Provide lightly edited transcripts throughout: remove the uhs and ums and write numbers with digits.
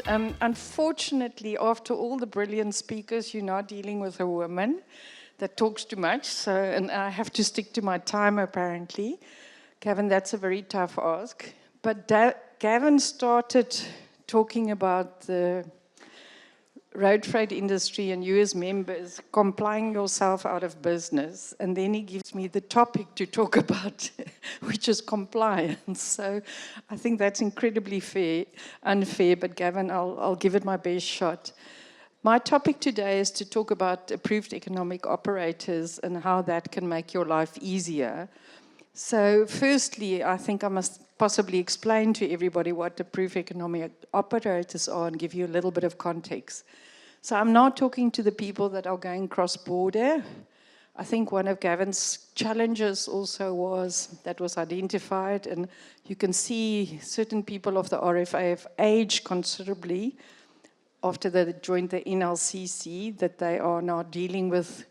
And unfortunately, after all the brilliant speakers, you're now dealing with a woman that talks too much. So, and I have to stick to my time, apparently. Gavin, that's a very tough ask. But Gavin started talking about the road freight industry and you as members complying yourself out of business. And then he gives me the topic to talk about, which is compliance. So I think that's incredibly unfair, but Gavin, I'll give it my best shot. My topic today is to talk about approved economic operators and how that can make your life easier. So firstly, I think I must possibly explain to everybody what approved economic operators are and give you a little bit of context. So I'm now talking to the people that are going cross-border. I think one of Gavin's challenges also was identified, and you can see certain people of the RFA have aged considerably after they joined the NLCC, that they are now dealing with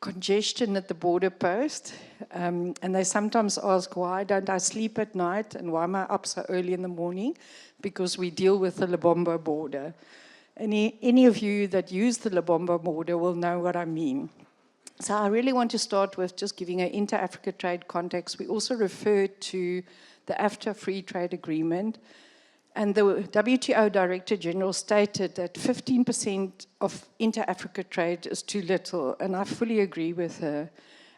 congestion at the border post. And they sometimes ask, why don't I sleep at night and why am I up so early in the morning? Because we deal with the Lebombo border. Any of you that use the Lebombo border will know what I mean. So I really want to start with just giving an inter-Africa trade context. We also refer to the AFTA Free Trade Agreement. And the WTO Director General stated that 15% of inter-Africa trade is too little, and I fully agree with her.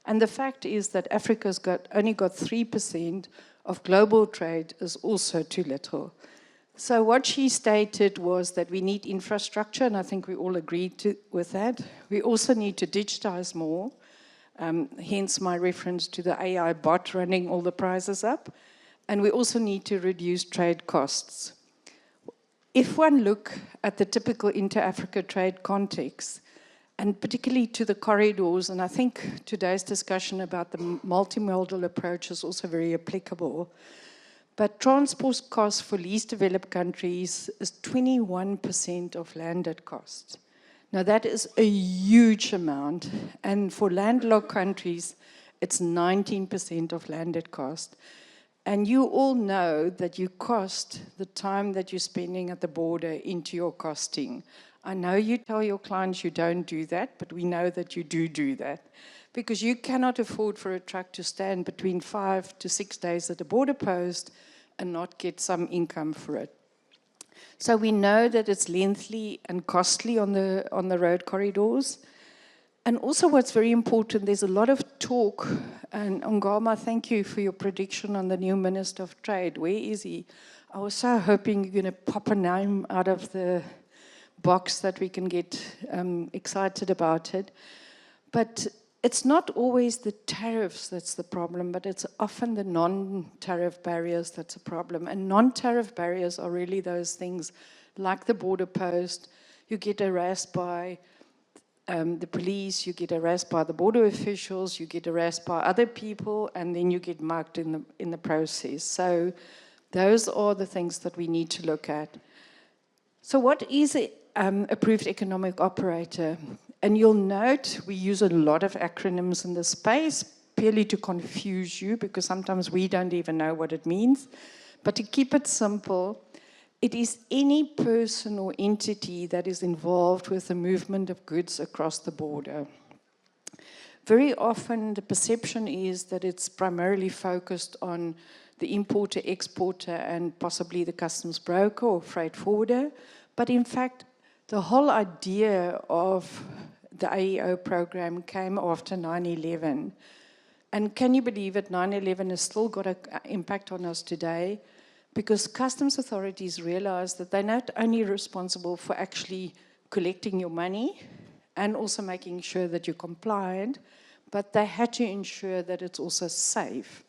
And the fact is that Africa's only got 3% of global trade is also too little. So what she stated was that we need infrastructure, and I think we all agreed with that. We also need to digitize more, hence my reference to the AI bot running all the prices up. And we also need to reduce trade costs. If one look at the typical inter-Africa trade context, and particularly to the corridors, and I think today's discussion about the multimodal approach is also very applicable, but transport costs for least developed countries is 21% of landed cost. Now that is a huge amount, and for landlocked countries, it's 19% of landed cost. And you all know that you cost the time that you're spending at the border into your costing. I know you tell your clients you don't do that, but we know that you do that. Because you cannot afford for a truck to stand between 5 to 6 days at the border post and not get some income for it. So we know that it's lengthy and costly on the road corridors. And also what's very important, there's a lot of talk, and Ongama, thank you for your prediction on the new Minister of Trade. Where is he? I was so hoping you're going to pop a name out of the box that we can get excited about it. But it's not always the tariffs that's the problem, but it's often the non-tariff barriers that's a problem. And non-tariff barriers are really those things like the border post. You get harassed by the police, you get harassed by the border officials, you get harassed by other people, and then you get mugged in the process. So those are the things that we need to look at. So what is an approved economic operator? And you'll note we use a lot of acronyms in this space, purely to confuse you, because sometimes we don't even know what it means. But to keep it simple, it is any person or entity that is involved with the movement of goods across the border. Very often the perception is that it's primarily focused on the importer, exporter, and possibly the customs broker or freight forwarder. But in fact, the whole idea of the AEO program came after 9/11. And can you believe it, 9/11 has still got an impact on us today, because customs authorities realize that they're not only responsible for actually collecting your money and also making sure that you're compliant, but they had to ensure that it's also safe.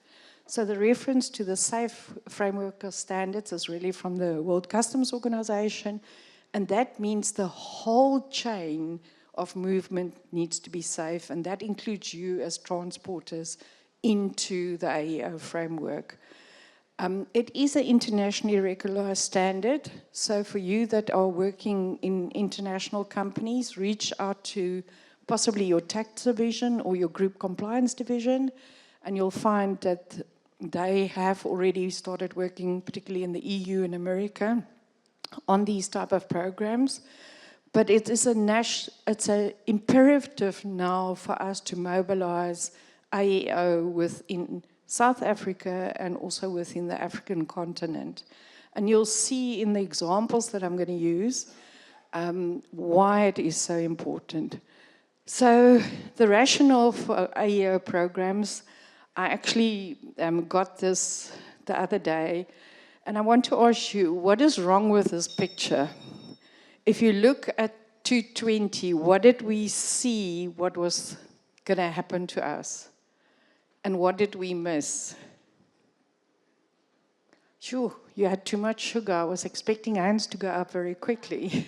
So the reference to the safe framework of standards is really from the World Customs Organization, and that means the whole chain of movement needs to be safe, and that includes you as transporters into the AEO framework. It is an internationally recognized standard, so for you that are working in international companies, reach out to possibly your tax division or your group compliance division, and you'll find that they have already started working, particularly in the EU and America, on these type of programs. But it is it's an imperative now for us to mobilize AEO within South Africa and also within the African continent. And you'll see in the examples that I'm going to use why it is so important. So the rationale for AEO programs, I actually got this the other day, and I want to ask you, what is wrong with this picture? If you look at 220, what did we see what was going to happen to us? And what did we miss? Sure, you had too much sugar. I was expecting hands to go up very quickly.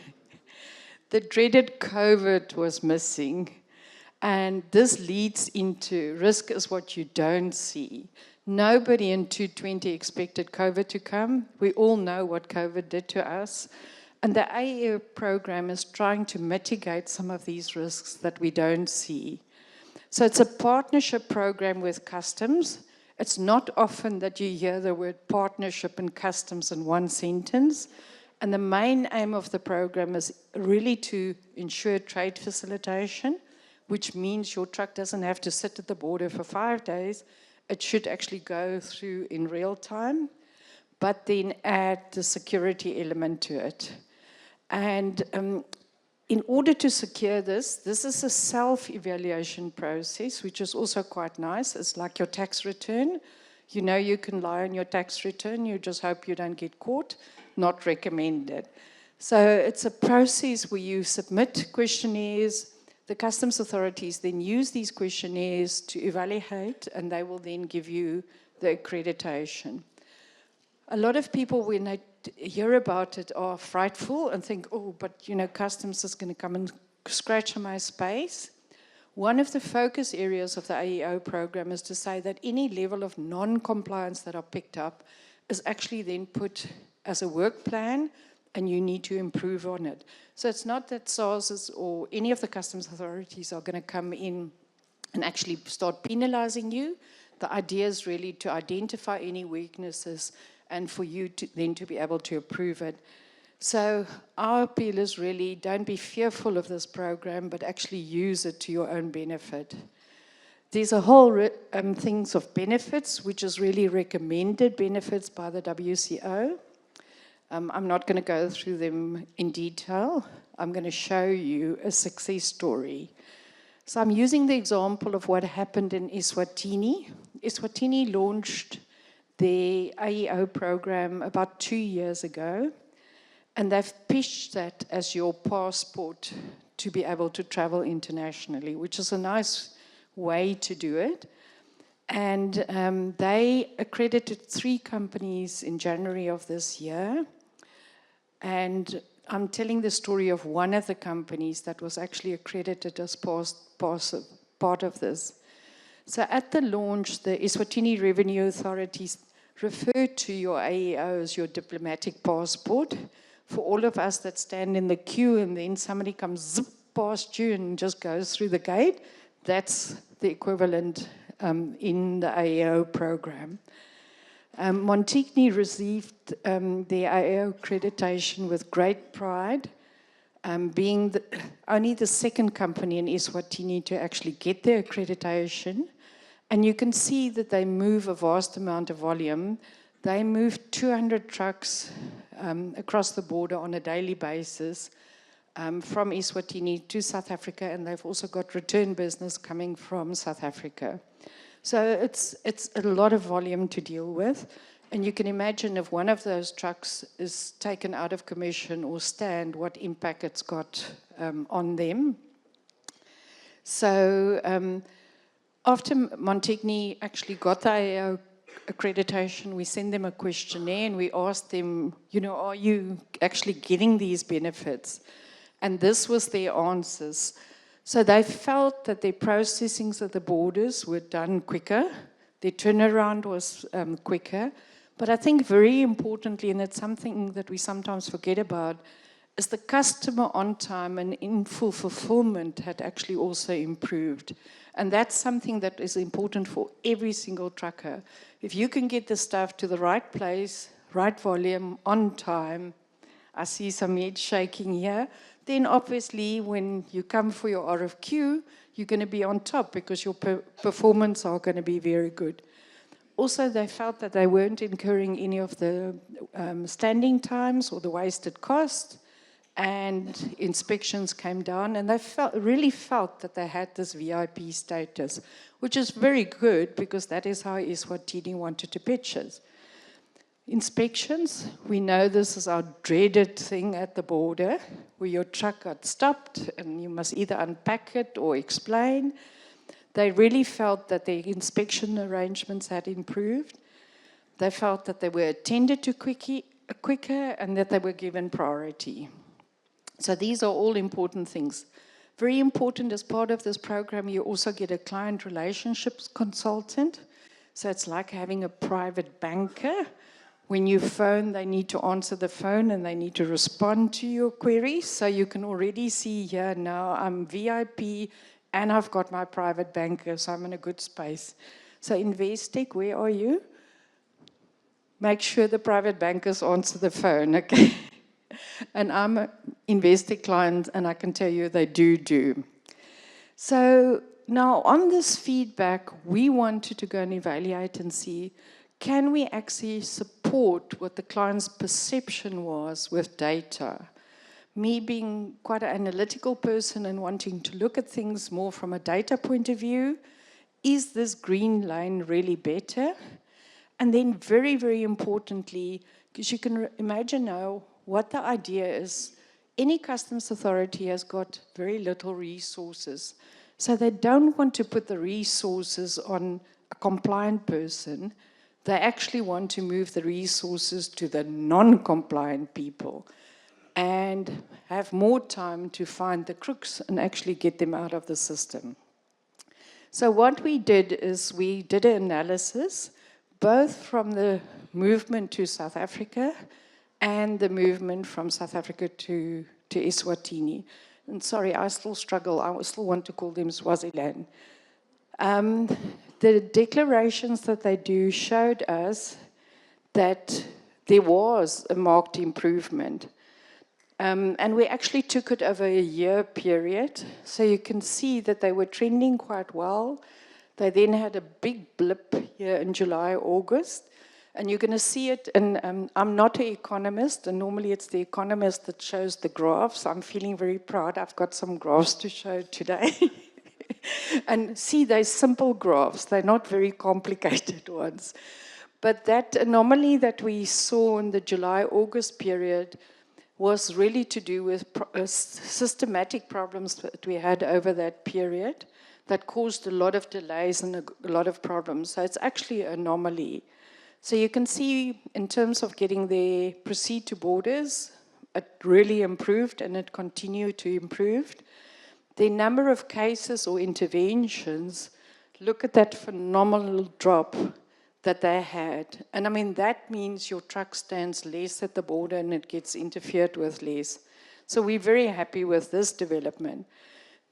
The dreaded COVID was missing. And this leads into risk is what you don't see. Nobody in 220 expected COVID to come. We all know what COVID did to us. And the AEO program is trying to mitigate some of these risks that we don't see. So it's a partnership program with customs. It's not often that you hear the word partnership and customs in one sentence. And the main aim of the program is really to ensure trade facilitation, which means your truck doesn't have to sit at the border for 5 days. It should actually go through in real time, but then add the security element to it. And in order to secure this is a self-evaluation process, which is also quite nice. It's like your tax return. You know you can lie on your tax return. You just hope you don't get caught. Not recommended. So it's a process where you submit questionnaires. The customs authorities then use these questionnaires to evaluate, and they will then give you the accreditation. A lot of people, when they hear about it, are frightful and think, oh, but customs is going to come and scratch on my space. One of the focus areas of the AEO program is to say that any level of non-compliance that are picked up is actually then put as a work plan, and you need to improve on it. So it's not that SARS or any of the customs authorities are going to come in and actually start penalizing you. The idea is really to identify any weaknesses and for you to then to be able to approve it. So our appeal is really, don't be fearful of this program, but actually use it to your own benefit. There's a whole things of benefits, which is really recommended benefits by the WCO. I'm not going to go through them in detail. I'm going to show you a success story. So I'm using the example of what happened in Eswatini. Eswatini launched the AEO program about 2 years ago, and they've pitched that as your passport to be able to travel internationally, which is a nice way to do it. And they accredited 3 companies in January of this year. And I'm telling the story of one of the companies that was actually accredited as part of this. So at the launch, the Eswatini Revenue Authorities referred to your AEO as your diplomatic passport. For all of us that stand in the queue and then somebody comes zip past you and just goes through the gate, that's the equivalent in the AEO program. Montigny received their AEO accreditation with great pride, being only the second company in Eswatini to actually get their accreditation. And you can see that they move a vast amount of volume. They move 200 trucks across the border on a daily basis from Eswatini to South Africa, and they've also got return business coming from South Africa. So it's a lot of volume to deal with. And you can imagine if one of those trucks is taken out of commission or stand, what impact it's got on them. So after Montigny actually got the AEO accreditation, we send them a questionnaire and we asked them, are you actually getting these benefits? And this was their answers. So they felt that their processings at the borders were done quicker, their turnaround was quicker, but I think very importantly, and it's something that we sometimes forget about, is the customer on time and in full fulfillment had actually also improved. And that's something that is important for every single trucker. If you can get the stuff to the right place, right volume, on time, I see some head shaking here. Then obviously when you come for your RFQ, you're going to be on top because your performance are going to be very good. Also, they felt that they weren't incurring any of the standing times or the wasted cost, and inspections came down, and they really felt that they had this VIP status, which is very good because that is how Eswatini wanted to pitch us. Inspections, we know this is our dreaded thing at the border, where your truck got stopped and you must either unpack it or explain. They really felt that the inspection arrangements had improved. They felt that they were attended to quicker and that they were given priority. So these are all important things. Very important, as part of this program, you also get a client relationships consultant. So it's like having a private banker. When you phone, they need to answer the phone and they need to respond to your queries. So you can already see here now I'm VIP and I've got my private banker, so I'm in a good space. So Investec, where are you? Make sure the private bankers answer the phone, okay? And I'm an Investec client, and I can tell you they do. So now on this feedback, we wanted to go and evaluate and see, can we actually support what the client's perception was with data? Me being quite an analytical person and wanting to look at things more from a data point of view, is this green line really better? And then very, very importantly, because you can imagine now what the idea is, any customs authority has got very little resources. So they don't want to put the resources on a compliant person. They actually want to move the resources to the non-compliant people and have more time to find the crooks and actually get them out of the system. So what we did is we did an analysis, both from the movement to South Africa and the movement from South Africa to Eswatini. And sorry, I still struggle. I still want to call them Swaziland. The declarations that they do showed us that there was a marked improvement. And we actually took it over a year period. So you can see that they were trending quite well. They then had a big blip here in July, August. And you're going to see it, and I'm not an economist, and normally it's the economist that shows the graphs. I'm feeling very proud. I've got some graphs to show today. And see, they're simple graphs. They're not very complicated ones. But that anomaly that we saw in the July-August period was really to do with systematic problems that we had over that period that caused a lot of delays and a lot of problems. So it's actually an anomaly. So you can see in terms of getting the proceed to borders, it really improved and it continued to improve. The number of cases or interventions, look at that phenomenal drop that they had. And I mean, that means your truck stands less at the border and it gets interfered with less. So we're very happy with this development.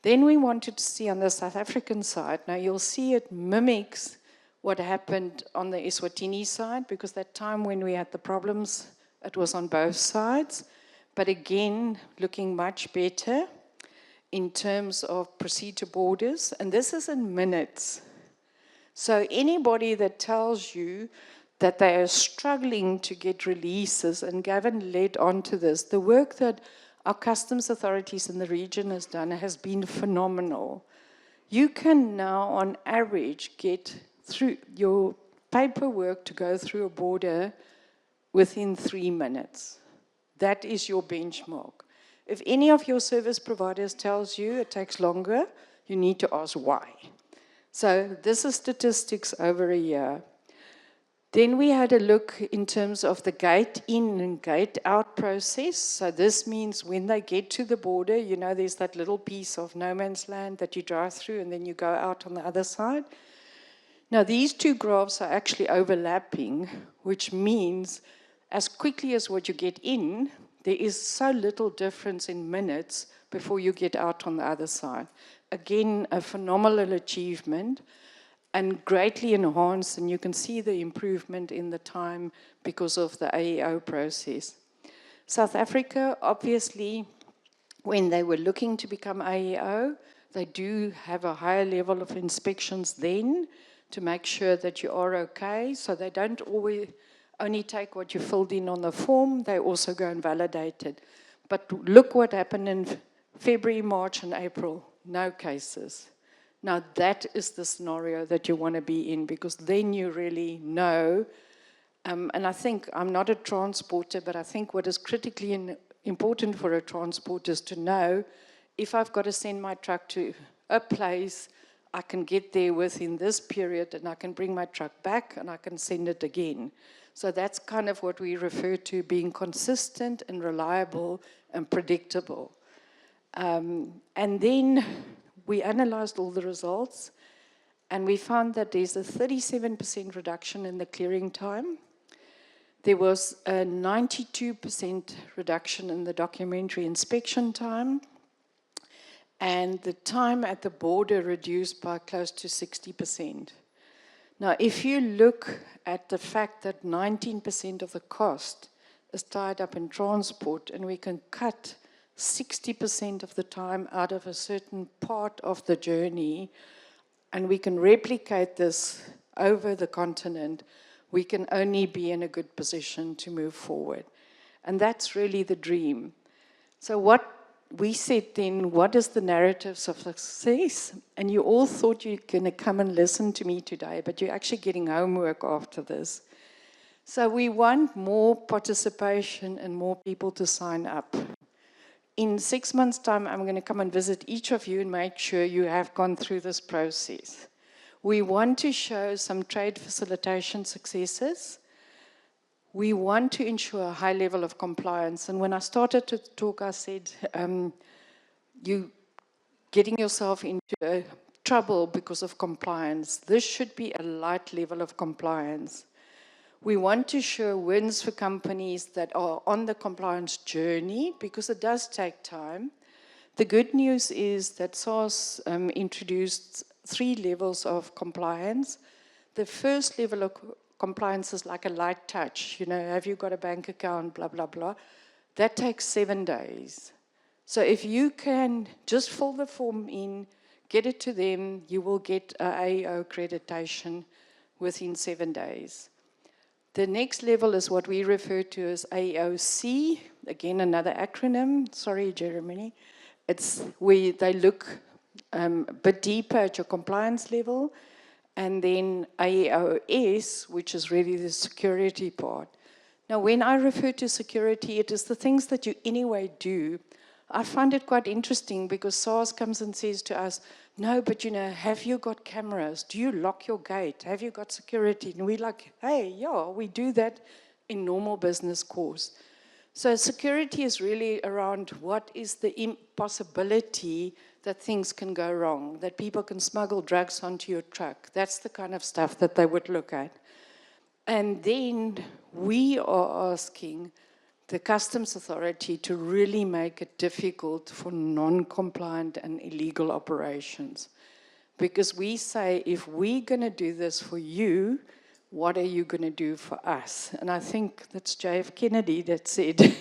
Then we wanted to see on the South African side, now you'll see it mimics what happened on the Eswatini side, because that time when we had the problems, it was on both sides. But again, looking much better in terms of proceed to borders. And this is in minutes. So anybody that tells you that they are struggling to get releases, and Gavin led on to this, the work that our customs authorities in the region has done has been phenomenal. You can now, on average, get through your paperwork to go through a border within 3 minutes. That is your benchmark. If any of your service providers tells you it takes longer, you need to ask why. So this is statistics over a year. Then we had a look in terms of the gate in and gate out process. So this means when they get to the border, you know, there's that little piece of no man's land that you drive through and then you go out on the other side. Now, these two graphs are actually overlapping, which means as quickly as what you get in, there is so little difference in minutes before you get out on the other side. Again, a phenomenal achievement and greatly enhanced, and you can see the improvement in the time because of the AEO process. South Africa, obviously, when they were looking to become AEO, they do have a higher level of inspections then to make sure that you are okay. So they don't always only take what you filled in on the form, they also go and validate it. But look what happened in February, March, and April. No cases. Now that is the scenario that you want to be in, because then you really know. And I think, I'm not a transporter, but I think what is critically important for a transporter is to know if I've got to send my truck to a place, I can get there within this period and I can bring my truck back and I can send it again. So that's kind of what we refer to being consistent and reliable and predictable. And then we analyzed all the results and we found that there's a 37% reduction in the clearing time. There was a 92% reduction in the documentary inspection time, and the time at the border reduced by close to 60%. Now, if you look at the fact that 19% of the cost is tied up in transport, and we can cut 60% of the time out of a certain part of the journey, and we can replicate this over the continent, we can only be in a good position to move forward. And that's really the dream. So what we said then, what is the narratives of success? And you all thought you're going to come and listen to me today, but you're actually getting homework after this. So we want more participation and more people to sign up. In 6 months' time, I'm going to come and visit each of you and make sure you have gone through this process. We want to show some trade facilitation successes. We want to ensure a high level of compliance. And when I started to talk, I said, you getting yourself into trouble because of compliance. This should be a light level of compliance. We want to show wins for companies that are on the compliance journey, because it does take time. The good news is that SARS introduced 3 levels of compliance. The first level of compliance is like a light touch. You know, have you got a bank account, blah, blah, blah. That takes 7 days. So if you can just fill the form in, get it to them, you will get a AEO accreditation within 7 days. The next level is what we refer to as AOC, again, another acronym. Sorry, Jeremy. It's where they look a bit deeper at your compliance level, and then AOS, which is really the security part. Now, when I refer to security, it is the things that you anyway do. I find it quite interesting because SARS comes and says to us, no, but you know, have you got cameras? Do you lock your gate? Have you got security? And we're like, hey, yeah, we do that in normal business course. So security is really around what is the impossibility that things can go wrong, that people can smuggle drugs onto your truck. That's the kind of stuff that they would look at. And then we are asking the Customs Authority to really make it difficult for non-compliant and illegal operations. Because we say, if we're going to do this for you, what are you going to do for us? And I think that's JF Kennedy that said,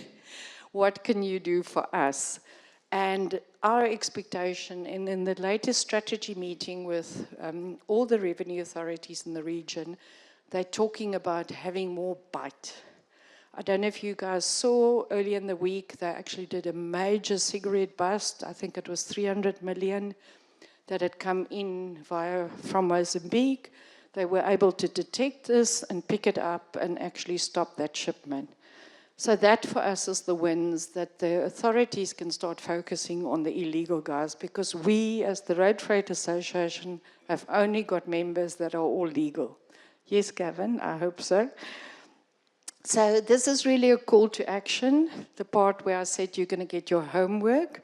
what can you do for us? And our expectation, and in the latest strategy meeting with all the revenue authorities in the region, they're talking about having more bite. I don't know if you guys saw earlier in the week, they actually did a major cigarette bust. I think it was 300 million that had come in from Mozambique. They were able to detect this and pick it up and actually stop that shipment. So that for us is the wins, that the authorities can start focusing on the illegal guys, because we as the Road Freight Association have only got members that are all legal. Yes, Gavin, I hope so. So this is really a call to action, the part where I said you're going to get your homework.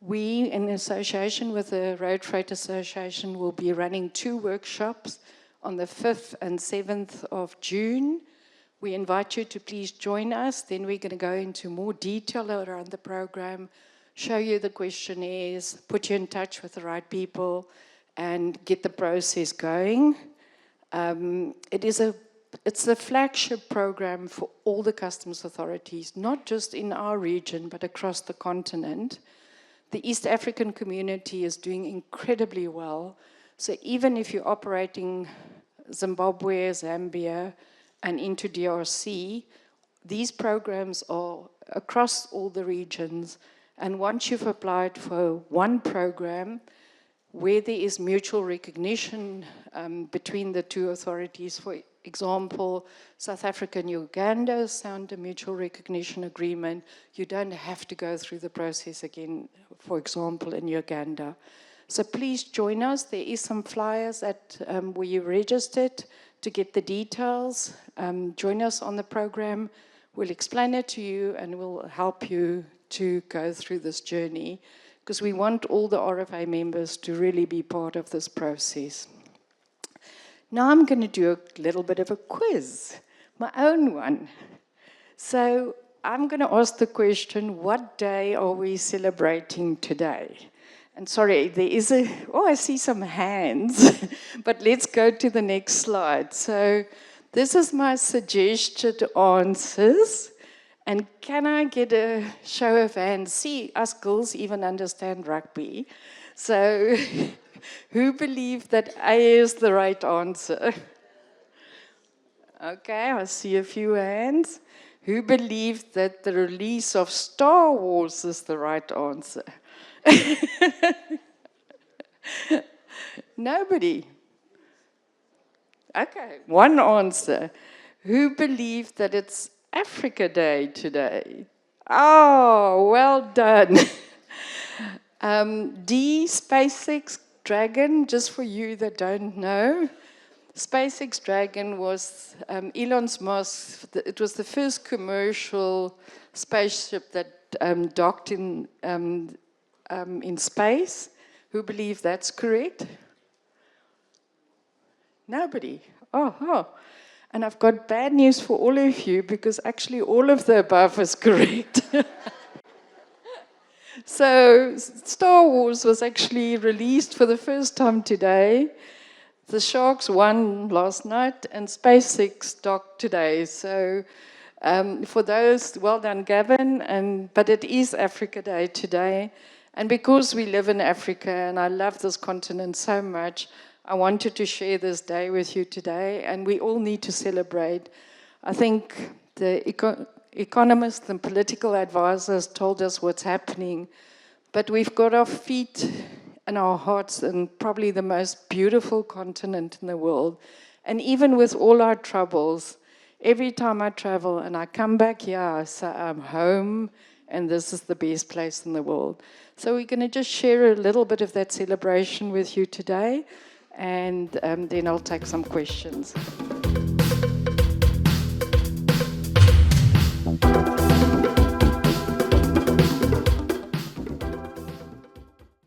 We, in association with the Road Freight Association, will be running 2 workshops on the 5th and 7th of June. We invite you to please join us. Then we're going to go into more detail around the program, show you the questionnaires, put you in touch with the right people, and get the process going. It is a It's the flagship program for all the customs authorities, not just in our region, but across the continent. The East African community is doing incredibly well. So even if you're operating Zimbabwe, Zambia, and into DRC, these programs are across all the regions. And once you've applied for one program, where there is mutual recognition between the two authorities, for example, South Africa and Uganda signed a mutual recognition agreement. You don't have to go through the process again, for example, in Uganda. So please join us. There is some flyers at where you registered to get the details. Join us on the program. We'll explain it to you and we'll help you to go through this journey, because we want all the RFA members to really be part of this process. Now I'm going to do a little bit of a quiz, my own one. So I'm going to ask the question, what day are we celebrating today? And sorry, there is I see some hands, but let's go to the next slide. So this is my suggested answers. And can I get a show of hands? See, us girls even understand rugby. So who believe that A is the right answer? Okay, I see a few hands. Who believe that the release of Star Wars is the right answer? Nobody. Okay, one answer. Who believe that it's Africa Day today? Oh, well done. D, SpaceX Dragon, just for you that don't know. SpaceX Dragon was Elon Musk. It was the first commercial spaceship that docked in space. Who believe that's correct? Nobody. Oh. And I've got bad news for all of you, because actually all of the above is correct. So Star Wars was actually released for the first time today. The Sharks won last night, and SpaceX docked today. So for those, well done, Gavin. But it is Africa Day today. And because we live in Africa, and I love this continent so much, I wanted to share this day with you today, and we all need to celebrate. I think the economists and political advisors told us what's happening, but we've got our feet and our hearts in probably the most beautiful continent in the world. And even with all our troubles, every time I travel and I come back here, I say I'm home, and this is the best place in the world. So we're going to just share a little bit of that celebration with you today. And then I'll take some questions.